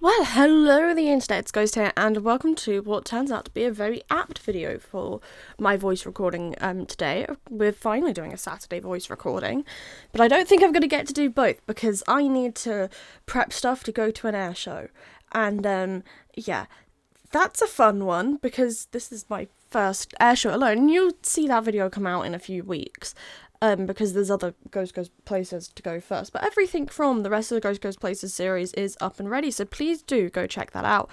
Well, hello the internet, it's Ghost here, and welcome to what turns out to be a very apt video for my voice recording today. We're finally doing a Saturday voice recording, but I don't think I'm going to get to do both, because I need to prep stuff to go to an air show. And, yeah, that's a fun one, because this is my first air show alone, and you'll see that video come out in a few weeks. Because there's other Ghost Places to go first. But everything from the rest of the Ghost Places series is up and ready, so please do go check that out.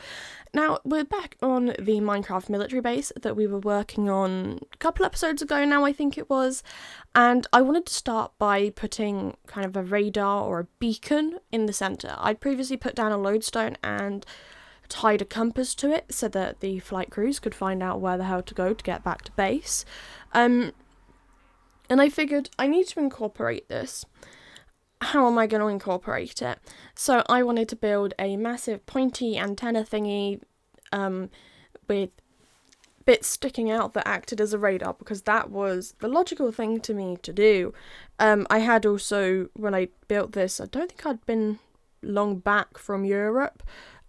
Now, we're back on the Minecraft military base that we were working on a couple episodes ago now, I think it was. And I wanted to start by putting kind of a radar or a beacon in the centre. I'd previously put down a lodestone and tied a compass to it so that the flight crews could find out where the hell to go to get back to base. And I figured I need to incorporate this. How am I going to incorporate it? So I wanted to build a massive pointy antenna thingy with bits sticking out that acted as a radar, because that was the logical thing to me to do. I had also, when I built this, I don't think I'd been long back from Europe,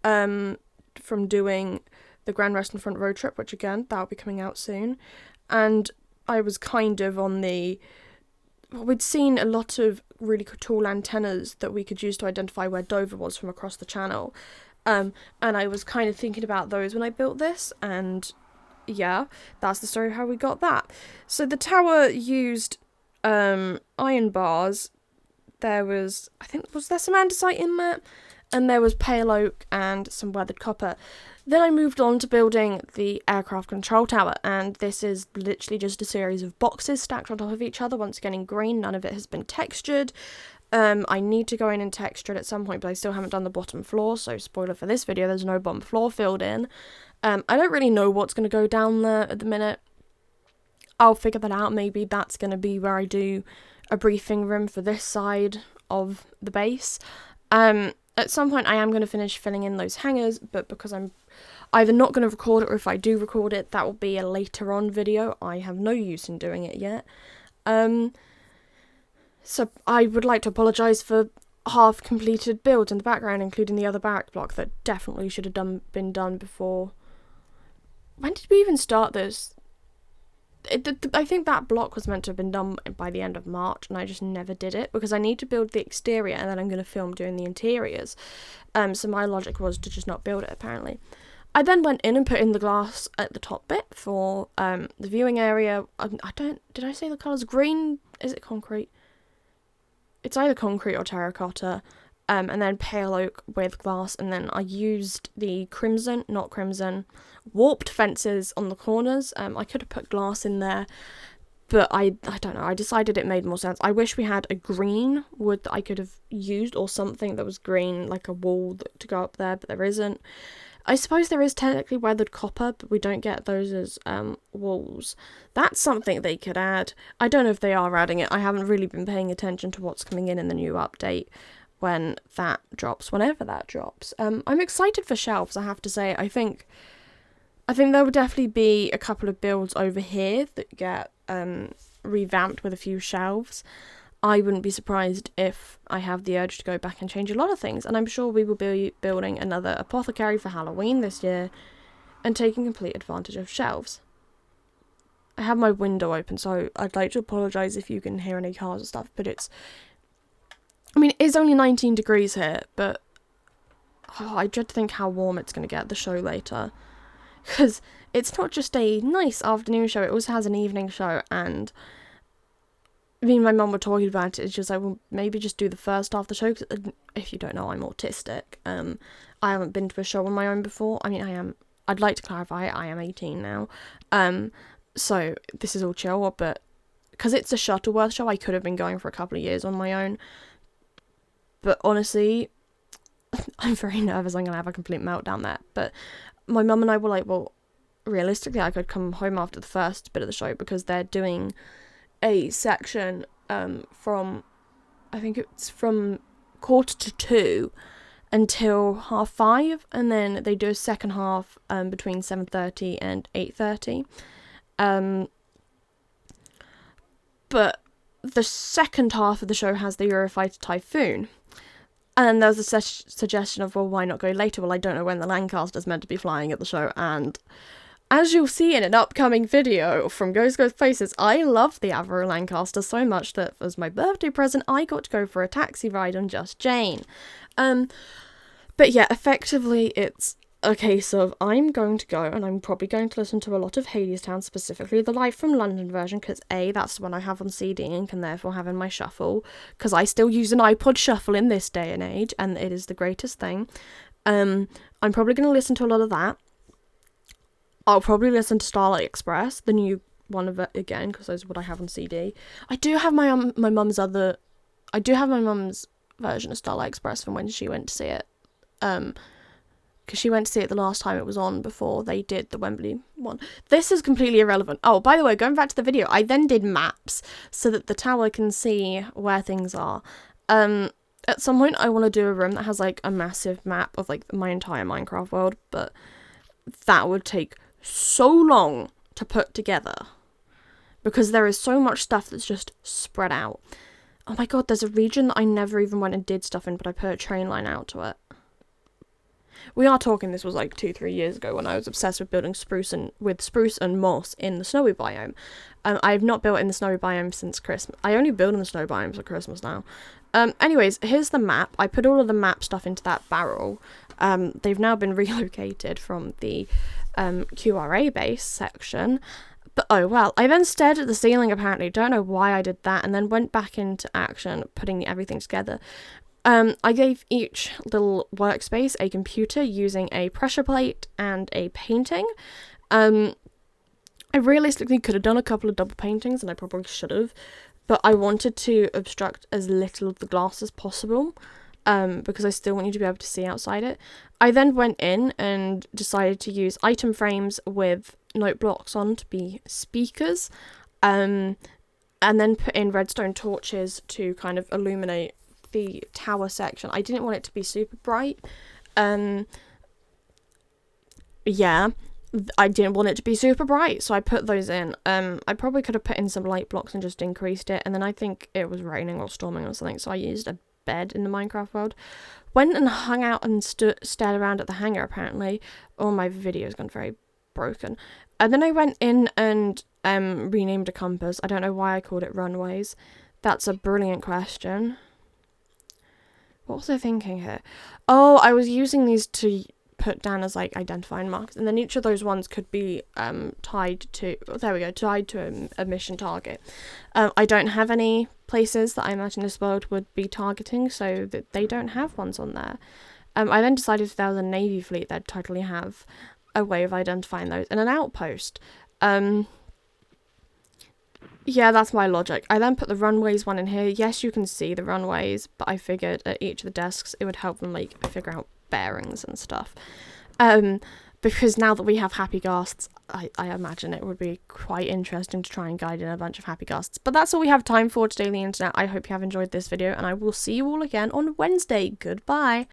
from doing the Grand Western Front road trip, which again, that'll be coming out soon. And I was kind of on we'd seen a lot of really tall antennas that we could use to identify where Dover was from across the channel. And I was kind of thinking about those when I built this, and yeah, that's the story of how we got that. So the tower used iron bars. There was there some andesite in there? And there was pale oak and some weathered copper. Then I moved on to building the aircraft control tower, and this is literally just a series of boxes stacked on top of each other, once again in green. None of it has been textured. I need to go in and texture it at some point, but I still haven't done the bottom floor, so spoiler for this video, there's no bottom floor filled in. I don't really know what's going to go down there at the minute. I'll figure that out. Maybe that's going to be where I do a briefing room for this side of the base. At some point I am going to finish filling in those hangars, but because I'm either not going to record it, or if I do record it, that will be a later on video. I have no use in doing it yet. So I would like to apologise for half completed builds in the background, including the other barrack block that definitely should have been done before. When did we even start this? I think that block was meant to have been done by the end of March, and I just never did it because I need to build the exterior and then I'm going to film doing the interiors. So my logic was to just not build it, apparently. I then went in and put in the glass at the top bit for the viewing area. Did I say the colour's green? Is it concrete? It's either concrete or terracotta. And then pale oak with glass, and then I used the warped fences on the corners. I could have put glass in there, but I don't know, I decided it made more sense. I wish we had a green wood that I could have used, or something that was green, like a wall to go up there, but there isn't. I suppose there is technically weathered copper, but we don't get those as walls. That's something they could add. I don't know if they are adding it. I haven't really been paying attention to what's coming in the new update. Whenever that drops. I'm excited for shelves, I have to say. I think there will definitely be a couple of builds over here that get revamped with a few shelves. I wouldn't be surprised if I have the urge to go back and change a lot of things, and I'm sure we will be building another apothecary for Halloween this year and taking complete advantage of shelves. I have my window open, so I'd like to apologise if you can hear any cars and stuff, but it's only 19 degrees here, but I dread to think how warm it's going to get at the show later. Because it's not just a nice afternoon show, it also has an evening show, and me and my mum were talking about it. It's just like, well, maybe just do the first half of the show, cause, if you don't know, I'm autistic. I haven't been to a show on my own before. I'd like to clarify, I am 18 now. So this is all chill, but because it's a Shuttleworth show, I could have been going for a couple of years on my own. But honestly, I'm very nervous I'm going to have a complete meltdown there. But my mum and I were like, well, realistically, I could come home after the first bit of the show, because they're doing a section from 1:45 until 5:30, and then they do a second half between 7:30 and 8:30. But the second half of the show has the Eurofighter Typhoon. And then there was a suggestion of, well, why not go later? Well, I don't know when the Lancaster's meant to be flying at the show, and as you'll see in an upcoming video from Ghost Places, I love the Avro Lancaster so much that as my birthday present, I got to go for a taxi ride on Just Jane. But yeah, effectively, it's a case of I'm going to go and I'm probably going to listen to a lot of Hadestown, specifically the Live from London version, because A, that's the one I have on CD and can therefore have in my shuffle, because I still use an iPod shuffle in this day and age, and it is the greatest thing. I'm probably going to listen to a lot of that. I'll probably listen to Starlight Express, the new one of it again, because that's what I have on CD. I do have my mum's version of Starlight Express from when she went to see it. Because she went to see it the last time it was on before they did the Wembley one. This is completely irrelevant. Oh, by the way, going back to the video, I then did maps so that the tower can see where things are. At some point, I want to do a room that has, like, a massive map of, like, my entire Minecraft world, but that would take so long to put together because there is so much stuff that's just spread out. Oh my god, there's a region that I never even went and did stuff in, but I put a train line out to it. We are talking, this was like 2-3 years ago when I was obsessed with building spruce and moss in the snowy biome. I have not built in the snowy biome since Christmas. I only build in the snow biomes at Christmas now. Anyways, here's the map. I put all of the map stuff into that barrel. They've now been relocated from the QRA base section. But oh well, I then stared at the ceiling apparently, don't know why I did that, and then went back into action, putting everything together. I gave each little workspace a computer using a pressure plate and a painting. I realistically could have done a couple of double paintings, and I probably should have, but I wanted to obstruct as little of the glass as possible, because I still want you to be able to see outside it. I then went in and decided to use item frames with note blocks on to be speakers, and then put in redstone torches to kind of illuminate the tower section. I didn't want it to be super bright. Yeah, I didn't want it to be super bright, so I put those in. I probably could have put in some light blocks and just increased it, and then I think it was raining or storming or something, so I used a bed in the Minecraft world. Went and hung out and stared around at the hangar, apparently. Oh, my video's gone very broken. And then I went in and renamed a compass. I don't know why I called it runways. That's a brilliant question. What was I thinking here? Oh, I was using these to put down as, like, identifying marks, and then each of those ones could be tied to a mission target. I don't have any places that I imagine this world would be targeting, so that they don't have ones on there. I then decided if there was a navy fleet, they'd totally have a way of identifying those, and an outpost. Yeah, that's my logic. I then put the runways one in here. Yes, you can see the runways, but I figured at each of the desks it would help them, like, figure out bearings and stuff. Because now that we have happy ghasts, I imagine it would be quite interesting to try and guide in a bunch of happy ghasts. But that's all we have time for today on the internet. I hope you have enjoyed this video, and I will see you all again on Wednesday. Goodbye.